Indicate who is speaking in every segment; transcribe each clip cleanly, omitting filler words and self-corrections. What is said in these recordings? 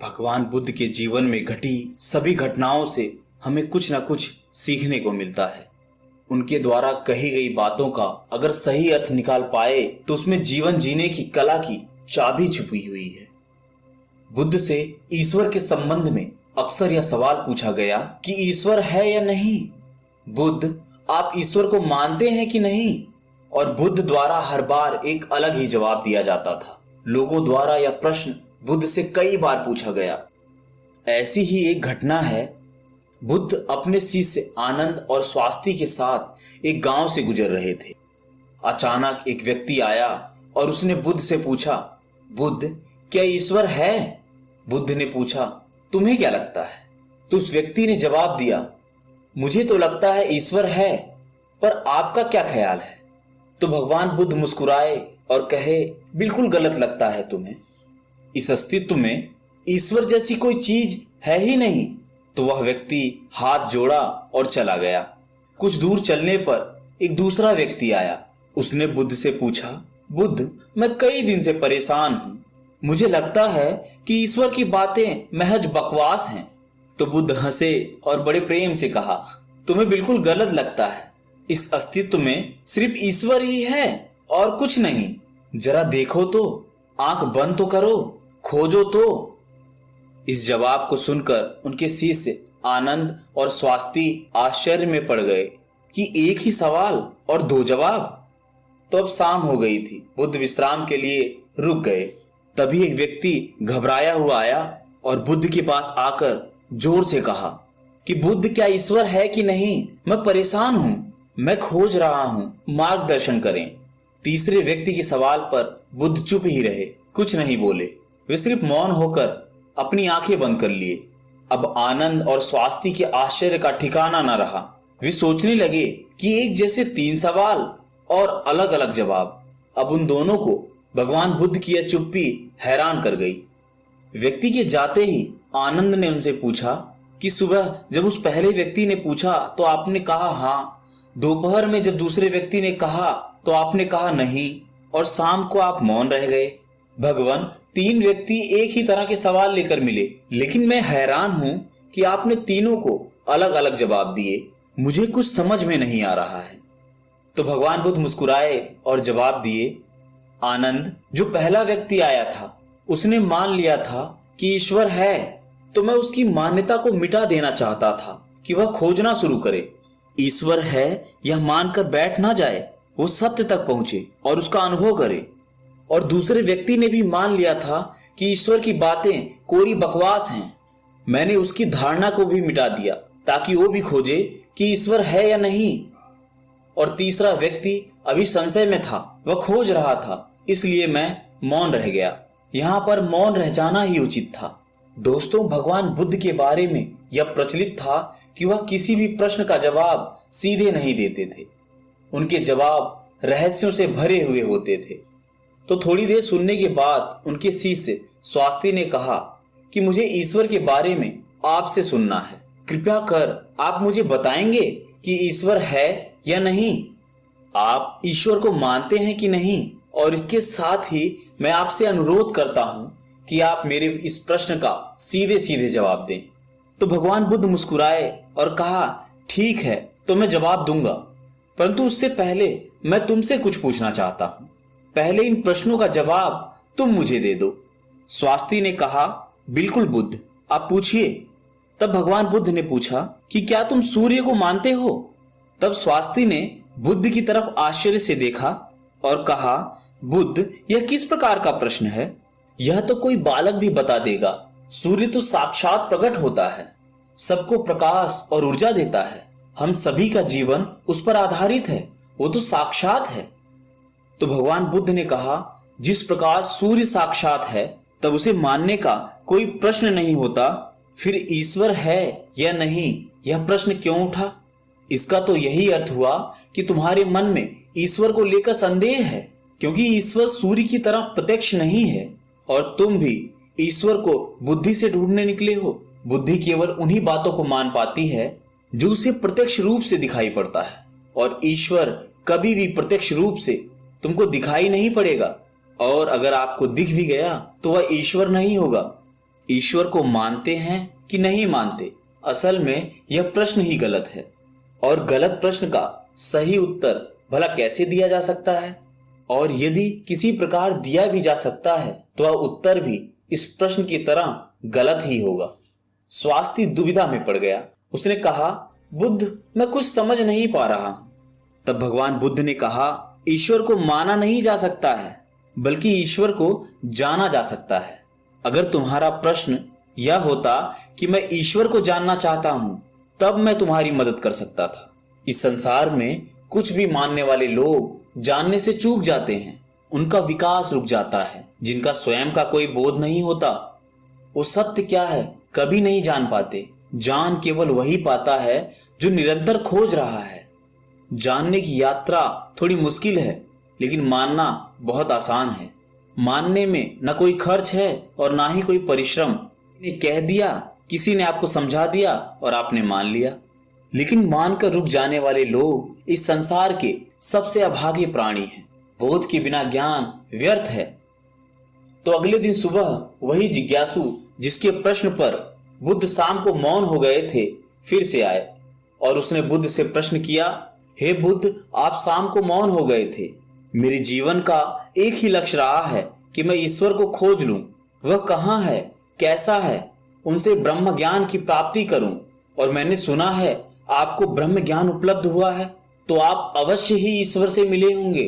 Speaker 1: भगवान बुद्ध के जीवन में घटी सभी घटनाओं से हमें कुछ न कुछ सीखने को मिलता है। उनके द्वारा कही गई बातों का अगर सही अर्थ निकाल पाए तो उसमें जीवन जीने की कला की चाबी छुपी हुई है। बुद्ध से ईश्वर के संबंध में अक्सर यह सवाल पूछा गया कि ईश्वर है या नहीं। बुद्ध, आप ईश्वर को मानते हैं कि नहीं? और बुद्ध द्वारा हर बार एक अलग ही जवाब दिया जाता था। लोगों द्वारा यह प्रश्न बुद्ध से कई बार पूछा गया। ऐसी ही एक घटना है। बुद्ध अपने शिष्य आनंद और स्वास्थ्य के साथ एक गांव से गुजर रहे थे। अचानक एक व्यक्ति आया और उसने बुद्ध से पूछा, बुद्ध, क्या ईश्वर है? बुद्ध ने पूछा, तुम्हें क्या लगता है? तो उस व्यक्ति ने जवाब दिया, मुझे तो लगता है ईश्वर है, पर आपका क्या ख्याल है? तो भगवान बुद्ध मुस्कुराए और कहे, बिल्कुल गलत लगता है तुम्हें। इस अस्तित्व में ईश्वर जैसी कोई चीज है ही नहीं। तो वह व्यक्ति हाथ जोड़ा और चला गया। कुछ दूर चलने पर एक दूसरा व्यक्ति आया। उसने बुद्ध से पूछा, बुद्ध, मैं कई दिन से परेशान हूं। मुझे लगता है कि ईश्वर की बातें महज बकवास हैं। तो बुद्ध हंसे और बड़े प्रेम से कहा, तुम्हें बिल्कुल गलत लगता है। इस अस्तित्व में सिर्फ ईश्वर ही है और कुछ नहीं। जरा देखो तो, आंख बंद तो करो, खोजो तो। इस जवाब को सुनकर उनके शिष्य आनंद और स्वास्थ्य आश्चर्य में पड़ गए कि एक ही सवाल और दो जवाब। तो अब शाम हो गई थी। बुद्ध विश्राम के लिए रुक गए। तभी एक व्यक्ति घबराया हुआ आया और बुद्ध के पास आकर जोर से कहा कि बुद्ध, क्या ईश्वर है कि नहीं? मैं परेशान हूं, मैं खोज रहा हूं, मार्गदर्शन करें। तीसरे व्यक्ति के सवाल पर बुद्ध चुप ही रहे, कुछ नहीं बोले। वे सिर्फ मौन होकर अपनी आंखें बंद कर लिए। अब आनंद और स्वास्थ्य के आश्चर्य का ठिकाना न रहा। वे सोचने लगे कि एक जैसे तीन सवाल और अलग अलग जवाब। अब उन दोनों को भगवान बुद्ध की यह चुप्पी हैरान कर गई। व्यक्ति के जाते ही आनंद ने उनसे पूछा कि सुबह जब उस पहले व्यक्ति ने पूछा तो आपने कहा हाँ, दोपहर में जब दूसरे व्यक्ति ने कहा तो आपने कहा नहीं, और शाम को आप मौन रह गए। भगवान, तीन व्यक्ति एक ही तरह के सवाल लेकर मिले, लेकिन मैं हैरान हूं कि आपने तीनों को अलग अलग जवाब दिए। मुझे कुछ समझ में नहीं आ रहा है। तो भगवान बुद्ध मुस्कुराए और जवाब दिए, आनंद, जो पहला व्यक्ति आया था उसने मान लिया था कि ईश्वर है, तो मैं उसकी मान्यता को मिटा देना चाहता था कि वह खोजना शुरू करे। ईश्वर है यह मानकर बैठ ना जाए, वो सत्य तक पहुंचे और उसका अनुभव करे। और दूसरे व्यक्ति ने भी मान लिया था कि ईश्वर की बातें कोरी बकवास हैं। मैंने उसकी धारणा को भी मिटा दिया ताकि वो भी खोजे कि ईश्वर है या नहीं। और तीसरा व्यक्ति अभी संशय में था, वह खोज रहा था, इसलिए मैं मौन रह गया। यहाँ पर मौन रह जाना ही उचित था। दोस्तों, भगवान बुद्ध के बारे में यह प्रचलित था कि वह किसी भी प्रश्न का जवाब सीधे नहीं देते थे। उनके जवाब रहस्यों से भरे हुए होते थे। तो थोड़ी देर सुनने के बाद उनके शिष्य स्वास्थ्य ने कहा कि मुझे ईश्वर के बारे में आपसे सुनना है। कृपया कर आप मुझे बताएंगे कि ईश्वर है या नहीं? आप ईश्वर को मानते हैं कि नहीं? और इसके साथ ही मैं आपसे अनुरोध करता हूं कि आप मेरे इस प्रश्न का सीधे सीधे जवाब दें। तो भगवान बुद्ध मुस्कुराए और कहा, ठीक है, तो मैं जवाब दूंगा, परंतु उससे पहले मैं तुमसे कुछ पूछना चाहता हूं। पहले इन प्रश्नों का जवाब तुम मुझे दे दो। स्वास्थ्य ने कहा, बिल्कुल बुद्ध, आप पूछिए। तब भगवान बुद्ध ने पूछा कि क्या तुम सूर्य को मानते हो? तब स्वास्थ्य ने बुद्ध की तरफ आश्चर्य से देखा और कहा, बुद्ध, यह किस प्रकार का प्रश्न है? यह तो कोई बालक भी बता देगा। सूर्य तो साक्षात प्रकट होता है, सबको प्रकाश और ऊर्जा देता है। हम सभी का जीवन उस पर आधारित है, वो तो साक्षात है। तो भगवान बुद्ध ने कहा, जिस प्रकार सूर्य साक्षात है तब उसे मानने का कोई प्रश्न नहीं होता, फिर ईश्वर है या नहीं यह प्रश्न क्यों उठा? इसका तो यही अर्थ हुआ कि तुम्हारे मन में ईश्वर को लेकर संदेह है, क्योंकि ईश्वर सूर्य की तरह प्रत्यक्ष नहीं है और तुम भी ईश्वर को बुद्धि से ढूंढने निकले हो। बुद्धि केवल उन्हीं बातों को मान पाती है जो उसे प्रत्यक्ष रूप से दिखाई पड़ता है, और ईश्वर कभी भी प्रत्यक्ष रूप से तुमको दिखाई नहीं पड़ेगा, और अगर आपको दिख भी गया तो वह ईश्वर नहीं होगा। ईश्वर को मानते हैं कि नहीं मानते, असल में यह प्रश्न ही गलत है। और गलत प्रश्न का सही उत्तर भला कैसे दिया जा सकता है? और यदि किसी प्रकार दिया भी जा सकता है तो वह उत्तर भी इस प्रश्न की तरह गलत ही होगा। स्वास्थ्य दुविधा में पड़ गया। उसने कहा, बुद्ध, मैं कुछ समझ नहीं पा रहा हूं। तब भगवान बुद्ध ने कहा, ईश्वर को माना नहीं जा सकता है, बल्कि ईश्वर को जाना जा सकता है। अगर तुम्हारा प्रश्न यह होता कि मैं ईश्वर को जानना चाहता हूं, तब मैं तुम्हारी मदद कर सकता था। इस संसार में कुछ भी मानने वाले लोग जानने से चूक जाते हैं। उनका विकास रुक जाता है। जिनका स्वयं का कोई बोध नहीं होता, वो सत्य क्या है कभी नहीं जान पाते। जान केवल वही पाता है जो निरंतर खोज रहा है। जानने की यात्रा थोड़ी मुश्किल है, लेकिन मानना बहुत आसान है। मानने में न कोई खर्च है और ना ही कोई परिश्रम। ने कह दिया, किसी ने आपको समझा दिया और आपने मान लिया। लेकिन मानकर रुक जाने वाले लोग इस संसार के सबसे अभागे प्राणी हैं। बोध के बिना ज्ञान व्यर्थ है। तो अगले दिन सुबह वही जिज्ञासु जिसके प्रश्न पर बुद्ध शाम को मौन हो गए थे, फिर से आए और उसने बुद्ध से प्रश्न किया, हे बुद्ध, आप शाम को मौन हो गए थे। मेरे जीवन का एक ही लक्ष्य रहा है कि मैं ईश्वर को खोज लूं। वह कहाँ है, कैसा है, उनसे ब्रह्म ज्ञान की प्राप्ति करूं। और मैंने सुना है आपको ब्रह्म ज्ञान उपलब्ध हुआ है, तो आप अवश्य ही ईश्वर से मिले होंगे।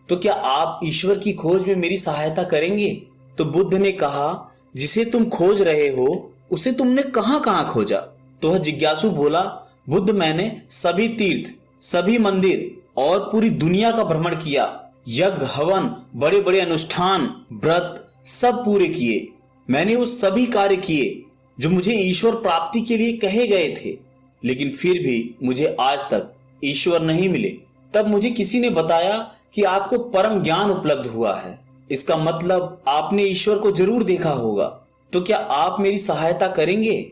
Speaker 1: तो क्या आप ईश्वर की खोज में मेरी सहायता करेंगे? तो बुद्ध ने कहा, जिसे तुम खोज रहे हो उसे तुमने कहां कहां खोजा? तो वह जिज्ञासु बोला, बुद्ध, मैंने सभी तीर्थ, सभी मंदिर और पूरी दुनिया का भ्रमण किया। यज्ञ, हवन, बड़े बड़े अनुष्ठान, व्रत सब पूरे किए। मैंने वो सभी कार्य किए जो मुझे ईश्वर प्राप्ति के लिए कहे गए थे, लेकिन फिर भी मुझे आज तक ईश्वर नहीं मिले। तब मुझे किसी ने बताया कि आपको परम ज्ञान उपलब्ध हुआ है। इसका मतलब आपने ईश्वर को जरूर देखा होगा। तो क्या आप मेरी सहायता करेंगे?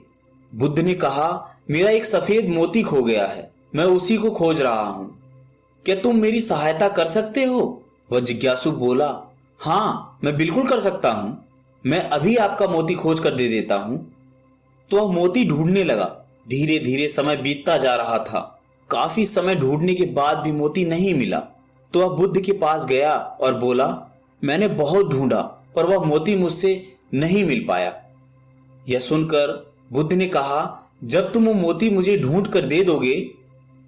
Speaker 1: बुद्ध ने कहा, मेरा एक सफेद मोती खो गया है, मैं उसी को खोज रहा हूं। क्या तुम मेरी सहायता कर सकते हो? वह जिज्ञासु बोला, हाँ, मैं बिल्कुल कर सकता हूं। मैं अभी आपका मोती खोज कर दे देता हूं। तो वह मोती ढूंढने लगा। धीरे धीरे समय बीतता जा रहा था। काफी समय ढूंढने के बाद भी मोती नहीं मिला। तो वह बुद्ध के पास गया और बोला, मैंने बहुत ढूंढा पर वह मोती मुझसे नहीं मिल पाया। यह सुनकर बुद्ध ने कहा, जब तुम वो मोती मुझे ढूंढ कर दे दोगे,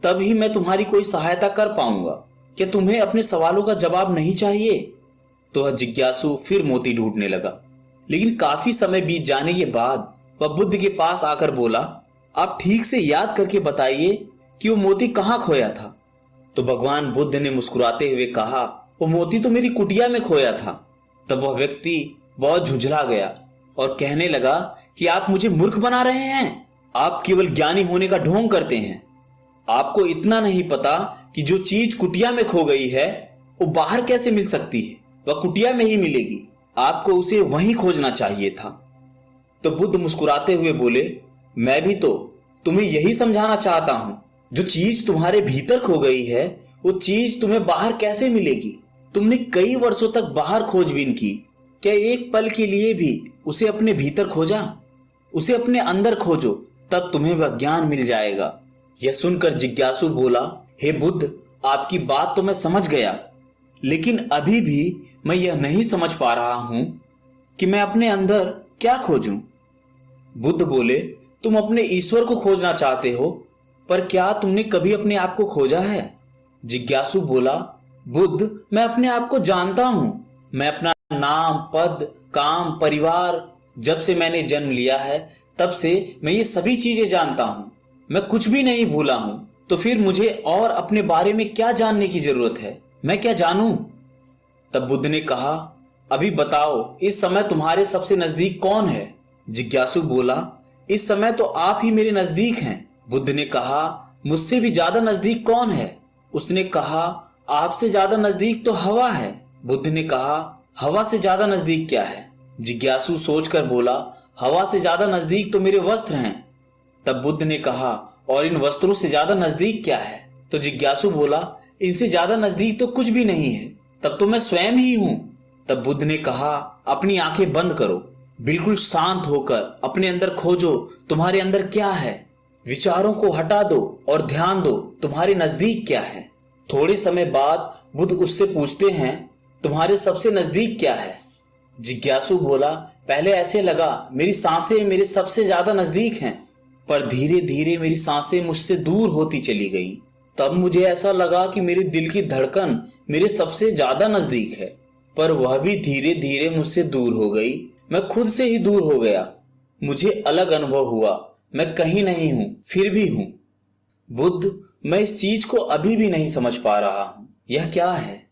Speaker 1: तभी मैं तुम्हारी कोई सहायता कर पाऊंगा। क्या तुम्हें अपने सवालों का जवाब नहीं चाहिए? तो वह जिज्ञासु फिर मोती ढूंढने लगा। लेकिन काफी समय बीत जाने के बाद वह बुद्ध के पास आकर बोला, आप ठीक से याद करके बताइए कि वो मोती कहाँ खोया था। तो भगवान बुद्ध ने मुस्कुराते हुए कहा, वो मोती तो मेरी कुटिया में खोया था। तब वह व्यक्ति बहुत झुंझला गया और कहने लगा कि आप मुझे मूर्ख बना रहे हैं। आप केवल ज्ञानी होने का ढोंग करते हैं। आपको इतना नहीं पता कि जो चीज कुटिया में खो गई है वो बाहर कैसे मिल सकती है। वह कुटिया में ही मिलेगी। आपको उसे वहीं खोजना चाहिए था। तो बुद्ध मुस्कुराते हुए बोले, मैं भी तो तुम्हें यही समझाना चाहता हूं। जो चीज तुम्हारे भीतर खो गई है वो चीज तुम्हें बाहर कैसे मिलेगी? तुमने कई वर्षों तक बाहर खोजबीन की, क्या एक पल के लिए भी उसे अपने भीतर खोजा? उसे अपने अंदर खोजो, तब तुम्हें वह ज्ञान मिल जाएगा। यह सुनकर जिज्ञासु बोला, हे बुद्ध, आपकी बात तो मैं समझ गया, लेकिन अभी भी मैं यह नहीं समझ पा रहा हूं कि मैं अपने अंदर क्या खोजूं। बुद्ध बोले, तुम अपने ईश्वर को खोजना चाहते हो, पर क्या तुमने कभी अपने आप को खोजा है? जिज्ञासु बोला, बुद्ध, मैं अपने आप को जानता हूं। मैं अपना नाम, पद, काम, परिवार, जब से मैंने जन्म लिया है तब से मैं ये सभी चीजें जानता हूं। मैं कुछ भी नहीं भूला हूं। तो फिर मुझे और अपने बारे में क्या जानने की जरूरत है? मैं क्या जानूं? तब बुद्ध ने कहा, अभी बताओ, इस समय तुम्हारे सबसे नजदीक कौन है? जिज्ञासु बोला, इस समय तो आप ही मेरे नजदीक हैं। बुद्ध ने कहा, मुझसे भी ज्यादा नजदीक कौन है? उसने कहा, आपसे ज्यादा नजदीक तो हवा है। बुद्ध ने कहा, हवा से ज्यादा नजदीक क्या है? जिज्ञासु सोचकर बोला, हवा से ज्यादा नजदीक तो मेरे वस्त्र हैं। तब बुद्ध ने कहा, और इन वस्त्रों से ज्यादा नजदीक क्या है? तो जिज्ञासु बोला, इनसे ज्यादा नजदीक तो कुछ भी नहीं है, तब तो मैं स्वयं ही हूं। तब बुद्ध ने कहा, अपनी आंखें बंद करो बिल्कुल शांत होकर अपने अंदर खोजो तुम्हारे अंदर क्या है। विचारों को हटा दो और ध्यान दो तुम्हारे नजदीक क्या है। थोड़े समय बाद बुद्ध उससे पूछते हैं, तुम्हारे सबसे नजदीक क्या है? जिज्ञासु बोला, पहले ऐसे लगा मेरी सांसें मेरे सबसे ज्यादा नजदीक हैं, पर धीरे धीरे मेरी सांसें मुझसे दूर होती चली गई। तब मुझे ऐसा लगा कि मेरे दिल की धड़कन मेरे सबसे ज्यादा नजदीक है, पर वह भी धीरे धीरे मुझसे दूर हो गई। मैं खुद से ही दूर हो गया। मुझे अलग अनुभव हुआ, मैं कहीं नहीं हूं, फिर भी हूं। बुद्ध, मैं इस चीज को अभी भी नहीं समझ पा रहा हूं, यह क्या है?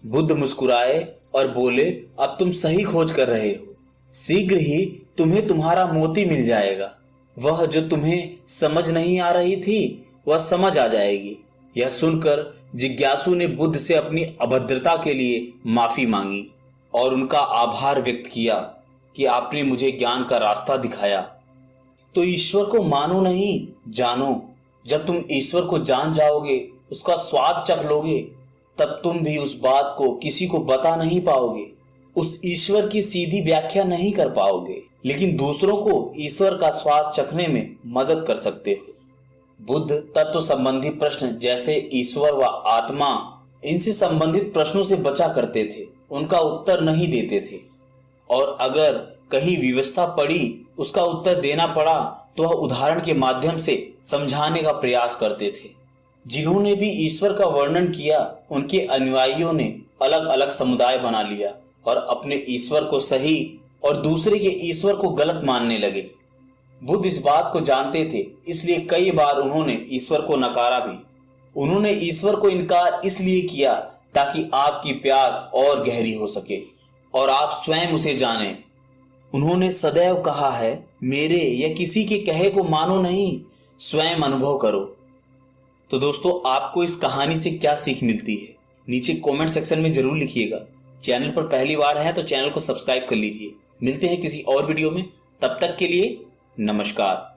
Speaker 1: बुद्ध मुस्कुराए और बोले, अब तुम सही खोज कर रहे हो। शीघ्र ही तुम्हें तुम्हारा मोती मिल जाएगा। वह जो तुम्हें समझ नहीं आ रही थी वह समझ आ जाएगी। यह सुनकर जिज्ञासु ने बुद्ध से अपनी अभद्रता के लिए माफी मांगी और उनका आभार व्यक्त किया कि आपने मुझे ज्ञान का रास्ता दिखाया। तो ईश्वर को मानो नहीं, जानो। जब तुम ईश्वर को जान जाओगे, उसका स्वाद चख लोगे, तब तुम भी उस बात को किसी को बता नहीं पाओगे। उस ईश्वर की सीधी व्याख्या नहीं कर पाओगे, लेकिन दूसरों को ईश्वर का स्वाद चखने में मदद कर सकते हो। बुद्ध तत्व संबंधी प्रश्न जैसे ईश्वर व आत्मा, इनसे संबंधित प्रश्नों से बचा करते थे, उनका उत्तर नहीं देते थे। और अगर कहीं विवशता पड़ी, उसका उत्तर देना पड़ा, तो वह उदाहरण के माध्यम से समझाने का प्रयास करते थे। जिन्होंने भी ईश्वर का वर्णन किया, उनके अनुयायियों ने अलग अलग समुदाय बना लिया और अपने ईश्वर को सही और दूसरे के ईश्वर को गलत मानने लगे। बुद्ध इस बात को जानते थे, इसलिए कई बार उन्होंने ईश्वर को नकारा भी। उन्होंने ईश्वर को इनकार इसलिए किया ताकि आपकी प्यास और गहरी हो सके और आप स्वयं उसे जानें। उन्होंने सदैव कहा है, मेरे या किसी के कहे को मानो नहीं, स्वयं अनुभव करो। तो दोस्तों, आपको इस कहानी से क्या सीख मिलती है, नीचे कमेंट सेक्शन में जरूर लिखिएगा। चैनल पर पहली बार है तो चैनल को सब्सक्राइब कर लीजिए। मिलते हैं किसी और वीडियो में, तब तक के लिए नमस्कार।